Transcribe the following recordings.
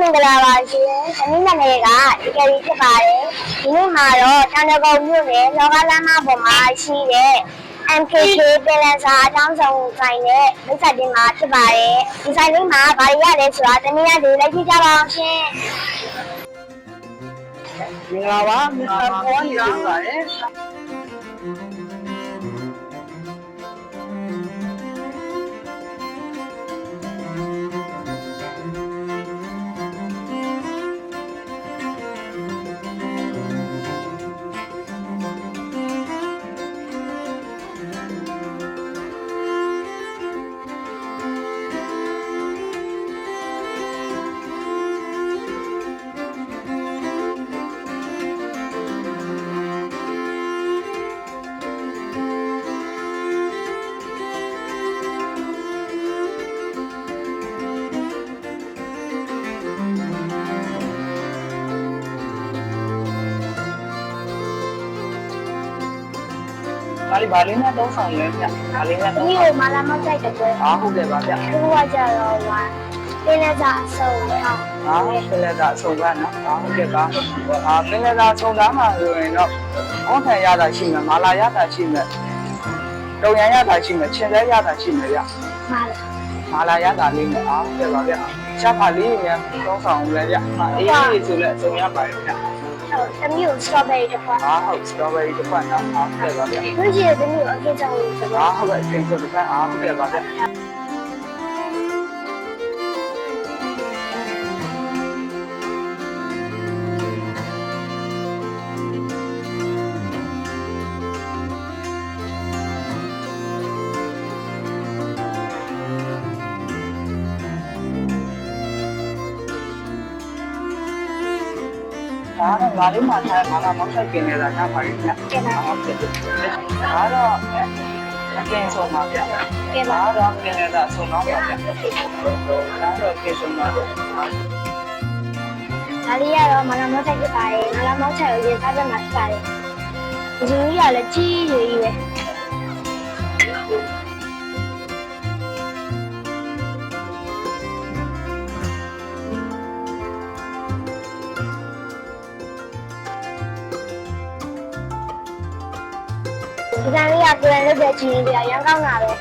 င်္ဂလာပါရှင်။သမီးနာမည်ကဒီကလေးဖြစ်ပါတယ်။ဒီနေ့မှာတော့တန်တကုံမြို့နယ်လောကလမ်းမပေါ်မှာရှိတဲ့ MKK ပင်လယ်စာအကြောင်းဆောင်ဆိုင်တဲ့မိတ်ဆက်တင်မှာဖြစ်ပါတယ်။ဒီဆိုင်လေးမှာဘာတွေရလဲဆိုတာသမီးကဒီလိုက်ကြည့်ကြပါအောင်ရှင်။မင်္ဂလာပါမစ္စတာပေါ်နေပါပါတယ်ဘာလေးနဲ့သုံးဆောင်လဲဗျ။ဘာလေးနဲ့သုံး ဒီ ဆောင် ကိုမာလာမောက်ကြိုက်တဲ့ကွယ် ။ဟုတ်ကဲ့ပါဗျ။ ။ဒီကကြတော့ပင်လယ်စာအစုံထောင်း ပင်လယ်စာအဆုံးကနော်။ဟုတ်ကဲ့ပါ။ပင်လယ်စာအဆုံးသားမှာဆိုရင်တော့အောက်ထန်ရတာရှိမယ်၊မာလာရတာရှိမယ်၊တုံရန်ရတာရှိမယ်၊ချင်းလဲရတာရှိမယ်ဗျ မာလာ ။မာလာရတာလေးနဲ့ဟုတ်ကဲ့ပါဗျ။ချက်ပါလေးနဲ့သုံးဆောင်လဲဗျ။အေးလေးဆိုလဲအဆုံးရပါတယ်ဗျ။ သမီးကိုစတော်ဘယ်ရီတစ်ခွက် ဟုတ်စတော်ဘယ်ရီတစ်ခွက်နော်။ဟုတ်ကဲ့ပါဗျ။ လူကြီးရဲ့သမီးကိုအကိစ္စကိုဆိုတော့ ဟုတ်ကဲ့အချိန်ဆိုတစ်ခါဟုတ်ကဲ့ပါဗျ။ဒါတော့ငါလေးမှထားငါမောက်ဆိုင်กินနေတာညပါရင်ညဟုတ်ကဲ့ဒါတော့အကင်းဆုံးပါဗျဒါတော့กินနေတာဆုံးတော့ပါဗျဒါတော့ကိဆုံးပါဗျ ဒါလေးကတော့မာလာမောက်ဆိုင်ဖြစ်ပါတယ်မာလာမောက်ဆိုင်ကိုရင်စားပြမှာဖြစ်ပါတယ်ဒီလူကြီးကလည်းကြီးရွေးကြီးပဲဒီကနေ့ကကိုယ်လည်းလုပ်တဲ့ချင်းလေးတွေကရမ်းကောင်းတာပဲ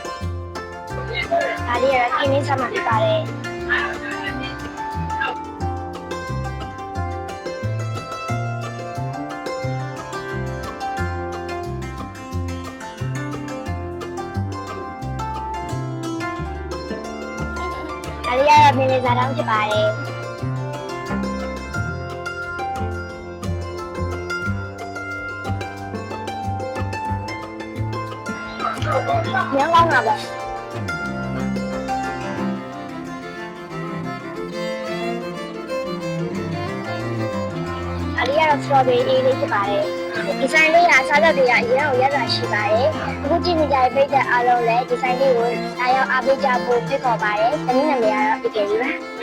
ဒါလေးကတော့ခင်းလေးစားမှဖြစ်ပါတယ်ဒါလေးကတော့ပင်လေးစားတောင်းဖြစ်ပါတယ်ရမ်းကောင်းတာပဲအလီကတော့ strawberry လေးဖြစ်ပါတယ်ဒီဇိုင်းလေးကစားသက်တွေကအရင်ကရက်တာရှိပါတယ်အခုကြည့်နေကြတဲ့ပိတ်သက်အားလုံးလည်းဒီဇိုင်းလေးကိုအားရောက်အားပေးကြဖို့ဖိတ်ခေါ်ပါတယ်သမီးနာမည်ကတော့ Ikeri ပါ